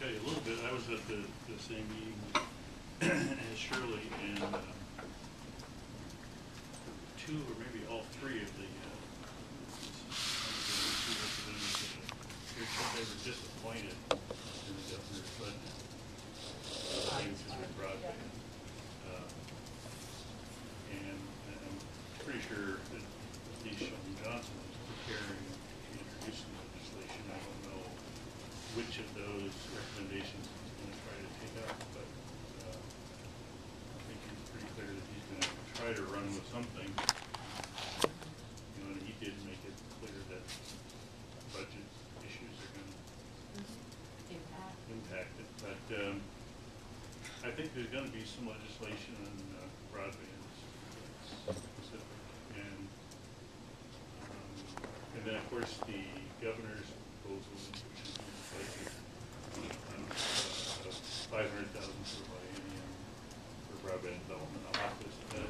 tell you a little bit. I was at the same meeting as Shirley, and two or maybe all three of the they were disappointed in the governor's budget. Things with broadband, and I'm pretty sure that at least Sheldon Johnson is preparing to introduce some legislation. I don't know which of those recommendations he's going to try to take up, but I think he's pretty clear that he's going to try to run with something. You know, and he did make it clear that budget issues are going to impact it. But I think there's going to be some legislation on broadband specific, and then of course the governor's proposal, which is in the budget, $500,000 for biennium for broadband development office. That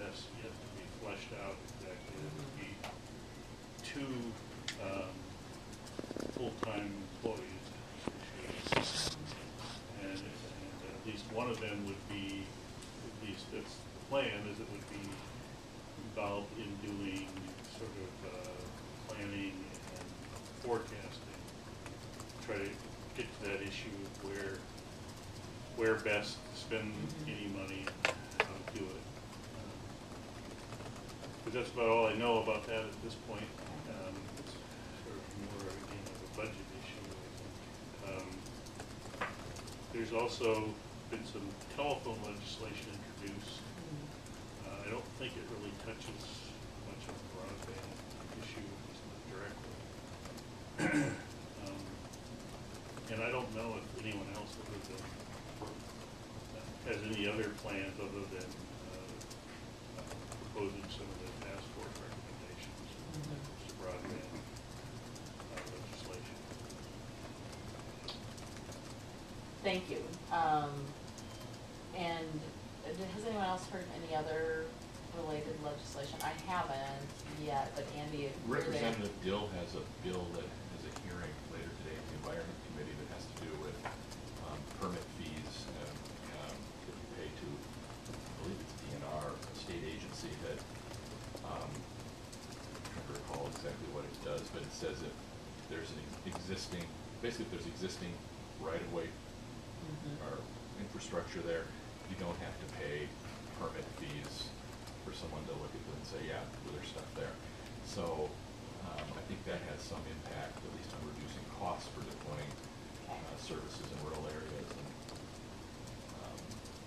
has yet to be fleshed out exactly. It would be two full-time employees, and at least one of them would be, at least that's the plan, is it would be involved in doing sort of planning and forecasting, try to get to that issue of where best to spend any money and how to do it. Because that's about all I know about that at this point. It's sort of more of a budget issue, I think. There's also been some telephone legislation introduced. I don't think it really touches much of the broadband issue, at least not directly. And I don't know if anyone else other than has any other plans other than proposing some of the task force recommendations for broadband legislation. Thank you. And has anyone else heard any other related legislation? I haven't yet, but Andy, Representative Dill has a bill that has a hearing later today at the Environment Committee that has to do with permit fees that you pay to, I believe it's DNR, a state agency that, I'm trying to recall exactly what it does, but it says if there's an existing, basically if there's existing right-of-way or infrastructure there, you don't have to pay permit fees for someone to look at them and say, yeah, there's stuff there. So I think that has some impact, at least on reducing costs for deploying services in rural areas. And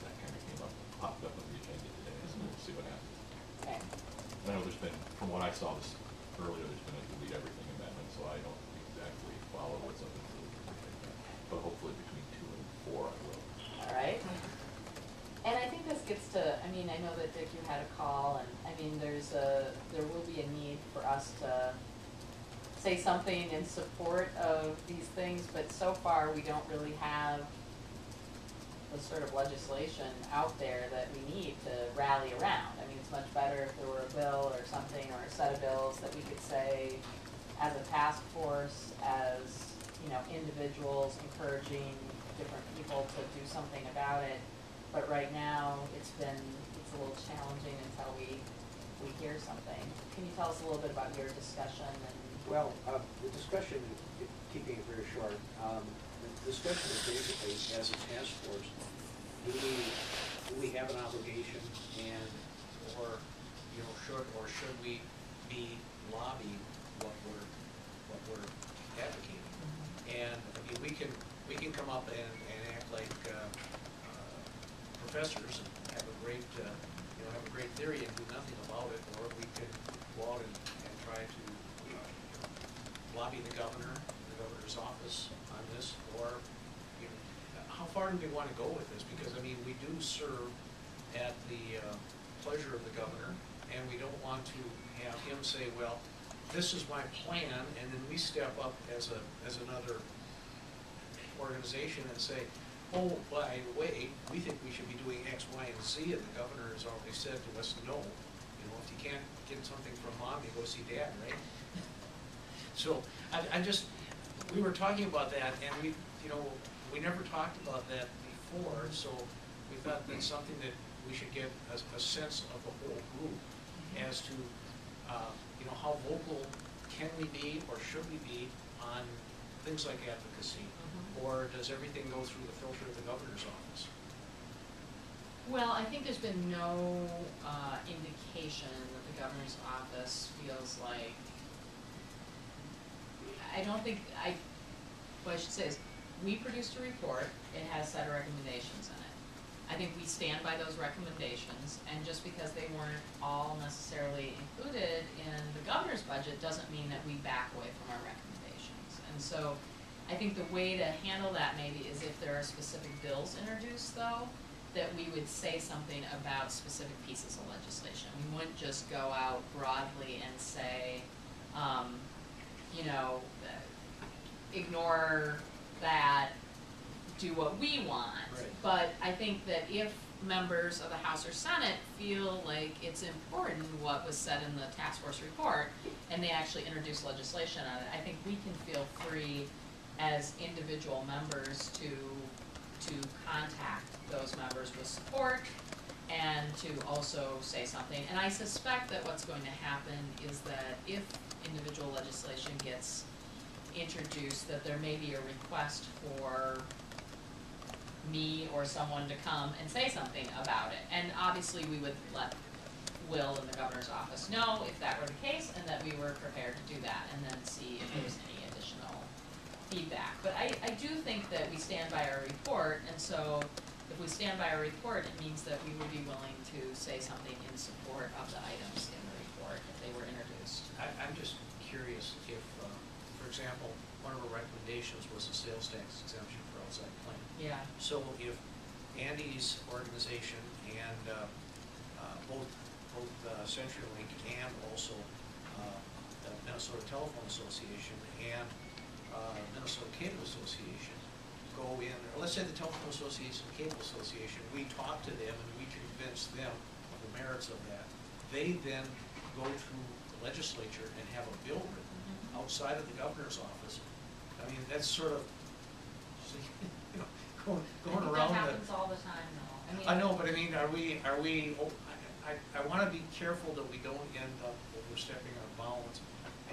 that kind of popped up on the agenda today, so we'll see what happens. Okay. I know there's been, from what I saw this earlier, there's been a delete everything amendment, so I don't exactly follow what's up in the but hopefully between 2 and 4 I will. All right. And I think this gets to, I mean, I know that Dick, you had a call, and I mean, there will be a need for us to say something in support of these things, but so far we don't really have the sort of legislation out there that we need to rally around. I mean, it's much better if there were a bill or something, or a set of bills that we could say as a task force, as, you know, individuals encouraging different people to do something about it. But right now, it's a little challenging until we hear something. Can you tell us a little bit about your discussion? And well, the discussion, keeping it very short, the discussion is basically, as a task force, do we have an obligation, and or you know, should we be lobbying what we're advocating? And I mean, we can come up and act like professors and have a great theory and do nothing about it, or we could go out and try to lobby the governor's office on this, or you know, how far do we want to go with this? Because I mean, we do serve at the pleasure of the governor, and we don't want to have him say, well, this is my plan, and then we step up as another organization and say, oh, by the way, we think we should be doing X, Y, and Z, and the governor has already said to us, no. You know, if you can't get something from mom, you go see dad, right? So we were talking about that, and we we never talked about that before, so we thought that's something that we should get a sense of the whole group as to, you know, how vocal can we be or should we be on things like advocacy? Or does everything go through the filter of the governor's office? Well, I think there's been no indication that the governor's office feels like, I don't think, what I should say is, we produced a report, it has a set of recommendations in it. I think we stand by those recommendations, and just because they weren't all necessarily included in the governor's budget doesn't mean that we back away from our recommendations. And so, I think the way to handle that maybe is if there are specific bills introduced though, that we would say something about specific pieces of legislation. We wouldn't just go out broadly and say, you know, ignore that, do what we want. Right. But I think that if members of the House or Senate feel like it's important what was said in the task force report, and they actually introduce legislation on it, I think we can feel free as individual members to contact those members with support and to also say something. And I suspect that what's going to happen is that if individual legislation gets introduced, that there may be a request for me or someone to come and say something about it. And obviously we would let Will in the governor's office know if that were the case, and that we were prepared to do that, and then see if there was any additional feedback. But I do think that we stand by our report, and so if we stand by our report, it means that we would be willing to say something in support of the items in the report if they were introduced. I'm just curious if, for example, one of our recommendations was a sales tax exemption for outside plant. Yeah. So if Andy's organization and both CenturyLink and also the Minnesota Telephone Association and Minnesota Cable Association go in, or let's say the Telephone Association and Cable Association, we talk to them and we convince them of the merits of that. They then go to the legislature and have a bill written outside of the governor's office. I mean, that's sort of, you know, going around. That happens all the time, though. I know, but I mean, are we? I want to be careful that we don't end up overstepping our bounds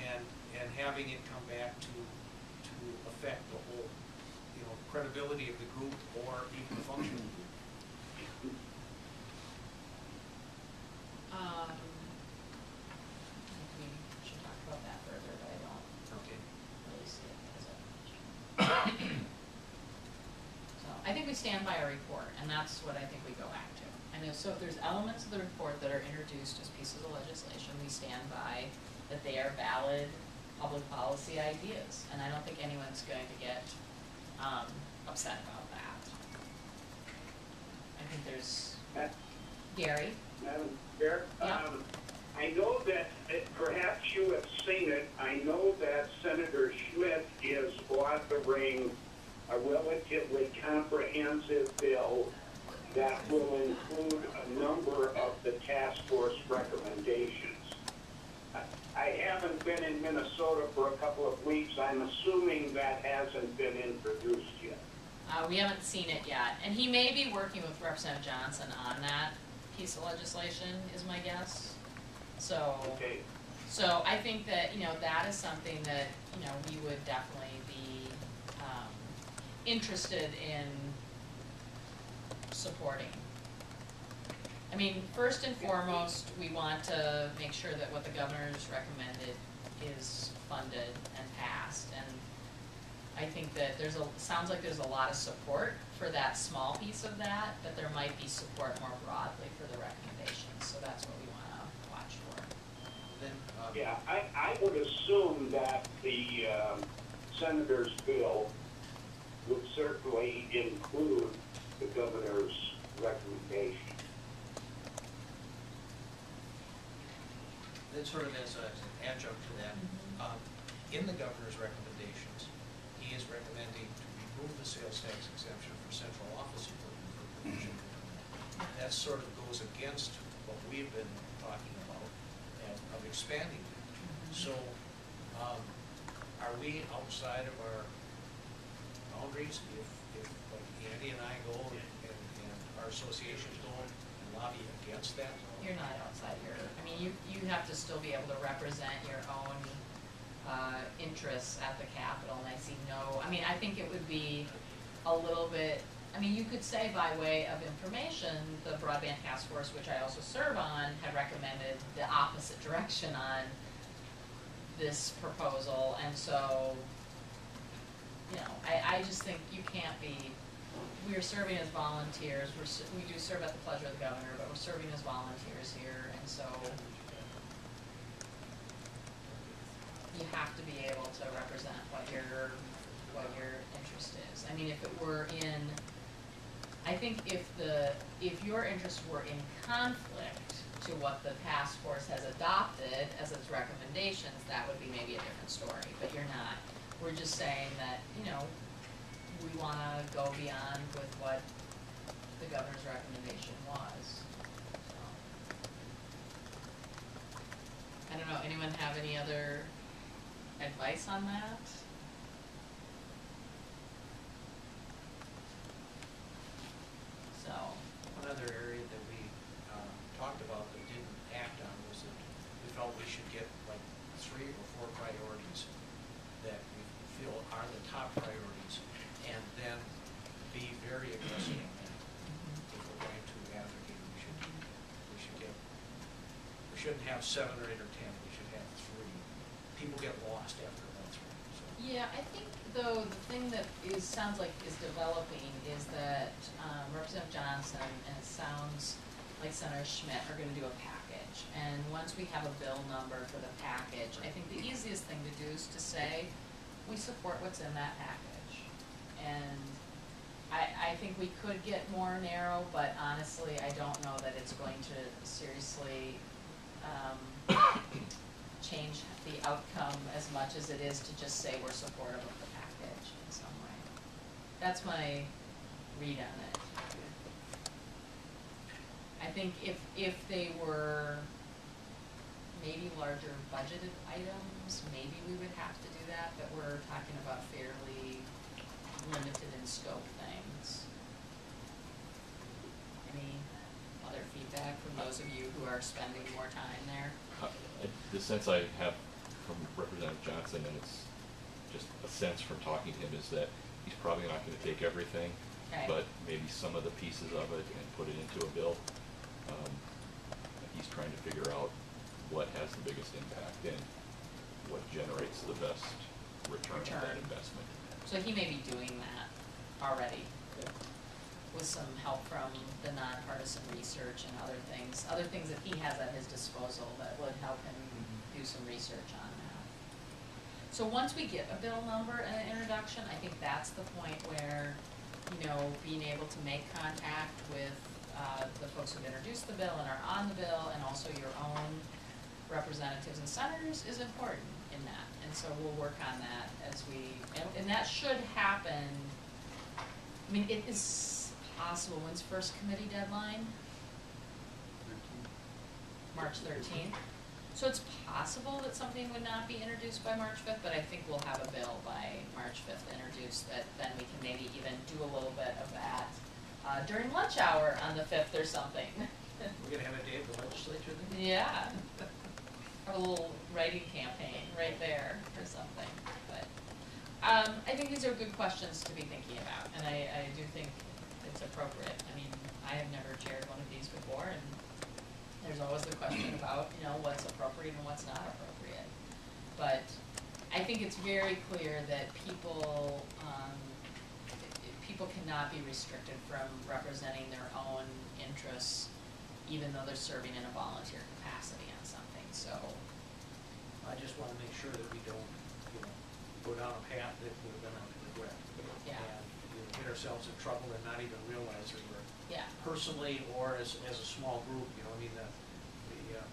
and having it come back to affect the whole, you know, credibility of the group or even the function of the group. I think we should talk about that further, but I don't Okay. really see it as a. So, I think we stand by our report, and that's what I think we go back to. And so if there's elements of the report that are introduced as pieces of legislation, we stand by that they are valid public policy ideas, and I don't think anyone's going to get upset about that. I think there's Gary. Madam Chair, Yeah. I know that, perhaps you have seen it, I know that Senator Schmidt is authoring a relatively comprehensive bill that will include a number of the task force recommendations. I haven't been in Minnesota for a couple of weeks. I'm assuming that hasn't been introduced yet. We haven't seen it yet, and he may be working with Representative Johnson on that piece of legislation, is my guess. So, Okay. so I think that, you know, that is something that, you know, we would definitely be interested in supporting. I mean, first and foremost, we want to make sure that what the governor's recommended is funded and passed, and I think that sounds like there's a lot of support for that small piece of that, but there might be support more broadly for the recommendations, so that's what we want to watch for. Then, Yeah, I would assume that the senator's bill would certainly include the governor's recommendation. then sort of as an adjunct to that, in the governor's recommendations, he is recommending to remove the sales tax exemption for central office equipment for provision. That sort of goes against what we've been talking about of expanding it. So, are we outside of our boundaries if Andy and I go and our associations go and lobby against that? You're not outside your, I mean, you have to still be able to represent your own interests at the Capitol, and I see no, I mean, I think it would be a little bit, I mean, you could say by way of information, the broadband task force, which I also serve on, had recommended the opposite direction on this proposal, and so, you know, I just think you can't be, we are serving as volunteers, we do serve at the pleasure of the governor, but we're serving as volunteers here, and so you have to be able to represent what your interest is. I mean, if it were in, I think if your interests were in conflict to what the task force has adopted as its recommendations, that would be maybe a different story, but you're not. We're just saying that, you know, we wanna go beyond with what the governor's recommendation was. So. I don't know, anyone have any other advice on that? So. One other area that we talked about but didn't act on was that we felt we should get like 3 or 4 priorities that we feel are the top priorities, and then be very aggressive on that. If we're going to advocate, we shouldn't have 7 or 8 or 10. We should have 3. People get lost after about 3. So. Yeah, I think though the thing that sounds like is developing is that Representative Johnson and it sounds like Senator Schmidt are going to do a package, and once we have a bill number for the package, I think the easiest thing to do is to say we support what's in that package, and I think we could get more narrow, but honestly I don't know that it's going to seriously change the outcome as much as it is to just say we're supportive of the package in some way. That's my read on it. I think if they were maybe larger budgeted items, maybe we would have to do that, but we're talking about fairly limited in scope things. Any other feedback from those of you who are spending more time there? The sense I have from Representative Johnson, and it's just a sense from talking to him, is that he's probably not going to take everything, Okay. but maybe some of the pieces of it and put it into a bill. He's trying to figure out what has the biggest impact and what generates the best return on that investment. So he may be doing that already with some help from the nonpartisan research and other things that he has at his disposal that would help him do some research on that. So once we get a bill number and an introduction, I think that's the point where, you know, being able to make contact with the folks who've introduced the bill and are on the bill, and also your own representatives and senators is important in that. And so we'll work on that as we, and that should happen. I mean, it is possible. When's first committee deadline? 13. March 13th. So it's possible that something would not be introduced by March 5th, but I think we'll have a bill by March 5th introduced that then we can maybe even do a little bit of that during lunch hour on the 5th or something. We're going to have a day of the legislature then? Yeah. Have a little writing campaign right there or something. But I think these are good questions to be thinking about, and I do think it's appropriate. I mean, I have never chaired one of these before, and there's always the question about, you know, what's appropriate and what's not appropriate. But I think it's very clear that people cannot be restricted from representing their own interests, even though they're serving in a volunteer capacity on something. So I just want to make sure that we don't, you know, go down a path that we're going to regret. Yeah. And, you know, get ourselves in trouble and not even realize that we're personally or as a small group, you know, I mean, the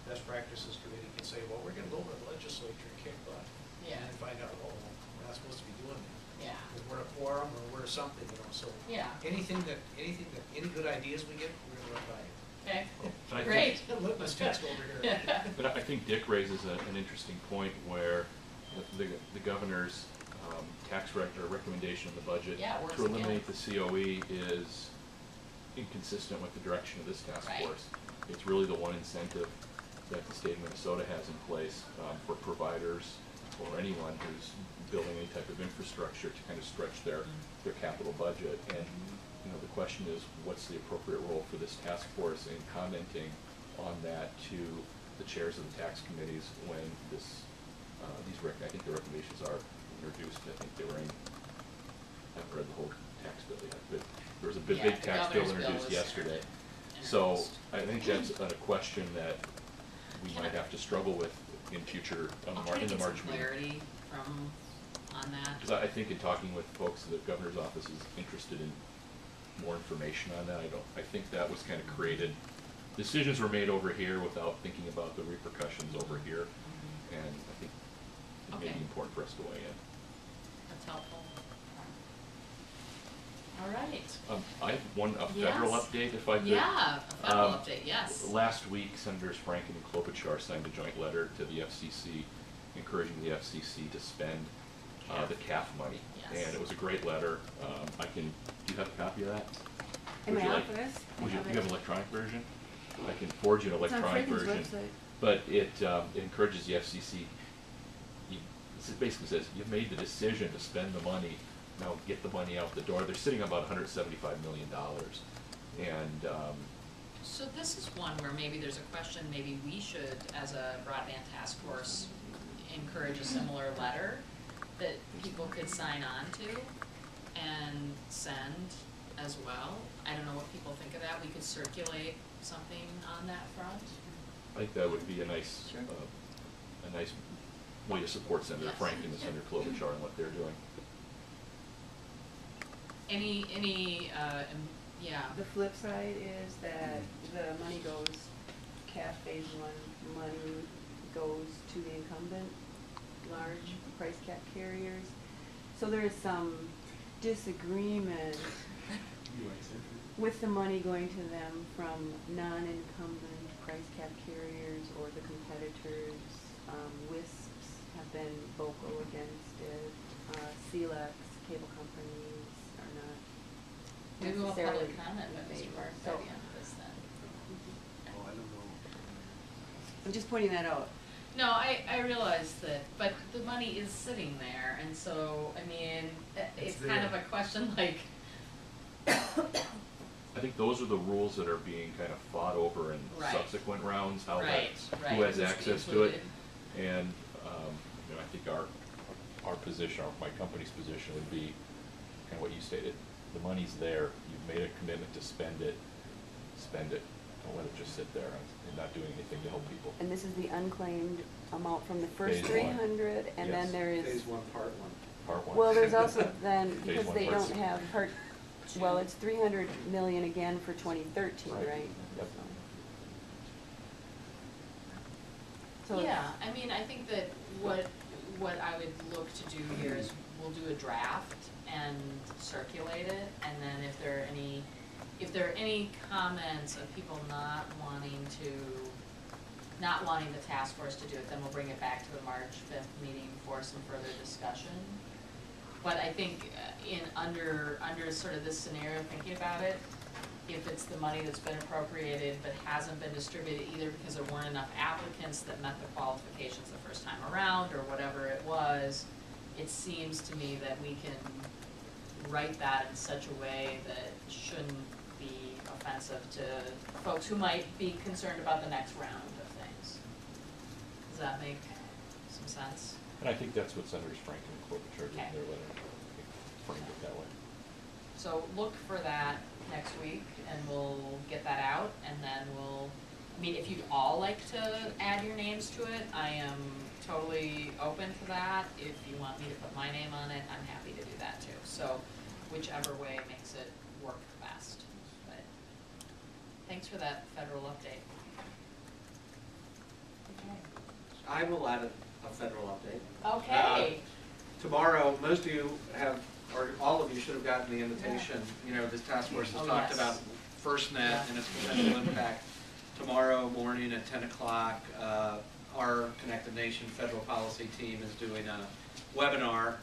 best practices committee can say, well, we're going to go to the legislature and kick butt. Yeah. And then find out, oh, we're not supposed to be doing that. Yeah. Because we're a quorum or we're something, you know, so. Yeah. Any good ideas we get, we're going to run by it. Okay. But I Great. Litmus test over here. But I think Dick raises an interesting point where the governor's recommendation in the budget Yeah, works to eliminate the against. COE is inconsistent with the direction of this task Right. force. It's really the one incentive that the state of Minnesota has in place for providers or anyone who's building any type of infrastructure to kind of stretch their capital budget. And the question is, what's the appropriate role for this task force in commenting on that to the chairs of the tax committees when this I think the recommendations are introduced. I think they were in. I haven't read the whole tax bill yet, but there was a big, Yeah, big the tax bill governor's bill introduced was yesterday. introduced. So I think that's a question that we might have to struggle with in future, I'll try to in the get some March meeting. clarity on that. Because I think in talking with folks, the governor's office is interested in more information on that. I think that was kind of created, decisions were made over here without thinking about the repercussions over here. And I think it may Okay. be important for us to weigh in. That's helpful. All right. I have a federal Yes. update, if I could. Yeah, a federal Um, update, yes. Last week, Senators Franken and Klobuchar signed a joint letter to the FCC encouraging the FCC to spend the CAF money. Yes. And it was a great letter. Do you have a copy of that? In Would my you like- office. Would you I have have it. an electronic version? I can forward you an It's on electronic Franken's version. website. But it encourages the FCC, it basically says, you've made the decision to spend the money, now get the money out the door. They're sitting on about $175 million. And So this is one where maybe there's a question, maybe we should, as a broadband task force, encourage a similar letter that people could sign on to and send as well. I don't know what people think of that. We could circulate something on that front. I think that would be a nice, Sure. a nice way to support Senator Yes. Franken and Senator Klobuchar and what they're doing. Yeah. The flip side is that the money goes, CAF phase one money goes to the incumbent large price cap carriers. So there is some disagreement with the money going to them from non-incumbent price cap carriers or the competitors. WISPs have been vocal against it. CLECs, cable companies are not Maybe we'll have necessarily public comment by in Mr. favor. Mark by So the end of this then. Oh, I don't know. I'm just pointing that out. No, I realize that, but the money is sitting there, and so, I mean, it's kind of a question like, I think those are the rules that are being kind of fought over in Right. subsequent rounds, how Right, that, right, who has who's access to it. included. And, I think our position, or my company's position would be kind of what you stated. The money's there, you've made a commitment to spend it. Don't let it just sit there and not doing anything to help people. And this is the unclaimed amount from the first Phase 300, and Yes. then there is. Phase one, part one. Part one. Well, there's also then, Phase because one, they part don't two. have part, well, it's 300 million again for 2013, Right. right? Yep. So yeah, I mean, I think that what I would look to do here is we'll do a draft and circulate it, and then if there are any comments of people not wanting the task force to do it, then we'll bring it back to the March 5th meeting for some further discussion. But I think under sort of this scenario, thinking about it, if it's the money that's been appropriated but hasn't been distributed either because there weren't enough applicants that met the qualifications the first time around or whatever it was, it seems to me that we can write that in such a way that shouldn't be offensive to folks who might be concerned about the next round of things. Does that make some sense? And I think that's what Senators Franken and Klobuchar did in Okay. their letter. They framed it that way. So look for that next week, and we'll get that out, and then I mean, if you'd all like to add your names to it, I am totally open to that. If you want me to put my name on it, I'm happy to do that too. So whichever way makes it work best. But thanks for that federal update. I will add a federal update. Okay. Tomorrow, most of you have, or all of you should have gotten the invitation. You know, this task force has Oh, talked yes. about FirstNet Yeah. and its potential impact. Tomorrow morning at 10 o'clock, our Connected Nation federal policy team is doing a webinar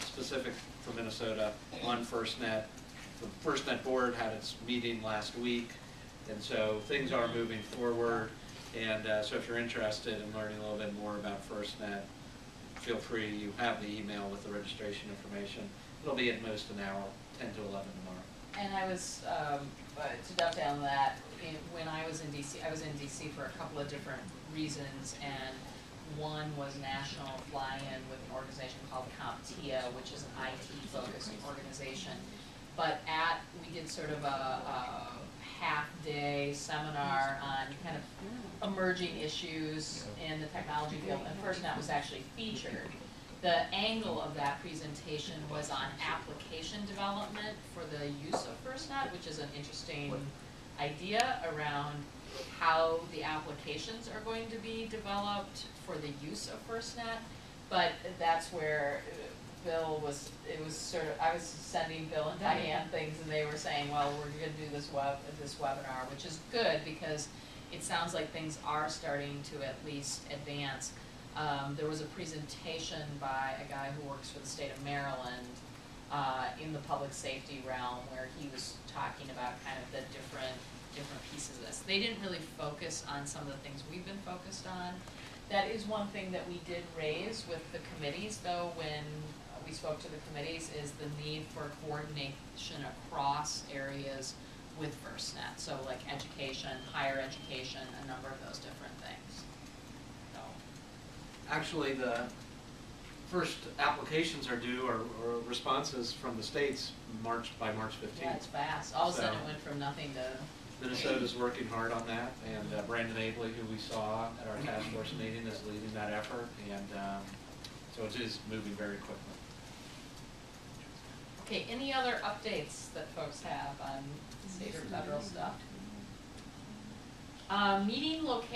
specific for Minnesota on FirstNet. The FirstNet board had its meeting last week, and so things are moving forward. And so if you're interested in learning a little bit more about FirstNet, feel free. You have the email with the registration information. It'll be at most an hour, 10 to 11 tomorrow. And I was, to dovetail on that, when I was in DC, I was in DC for a couple of different reasons, and one was national fly-in with an organization called CompTIA, which is an IT-focused organization. But we did sort of a half-day seminar on kind of emerging issues in the technology field, and FirstNet was actually featured. The angle of that presentation was on application development for the use of FirstNet, which is an interesting idea around how the applications are going to be developed for the use of FirstNet. But that's where Bill was, it was sort of, I was sending Bill and Diane things, and they were saying, well, we're going to do this webinar, which is good because it sounds like things are starting to at least advance. There was a presentation by a guy who works for the state of Maryland in the public safety realm, where he was talking about kind of the different pieces of this. They didn't really focus on some of the things we've been focused on. That is one thing that we did raise with the committees, though, when we spoke to the committees, is the need for coordination across areas with FirstNet. So like education, higher education, a number of those different things. So. Actually, the first applications are due, or responses from the states by March 15th. Yeah, it's fast. All of a sudden So, it went from nothing to... Minnesota's working hard on that, and Brandon Abley, who we saw at our task force meeting, is leading that effort, and so it is moving very quickly. Okay, any other updates that folks have on state or federal stuff? Meeting location.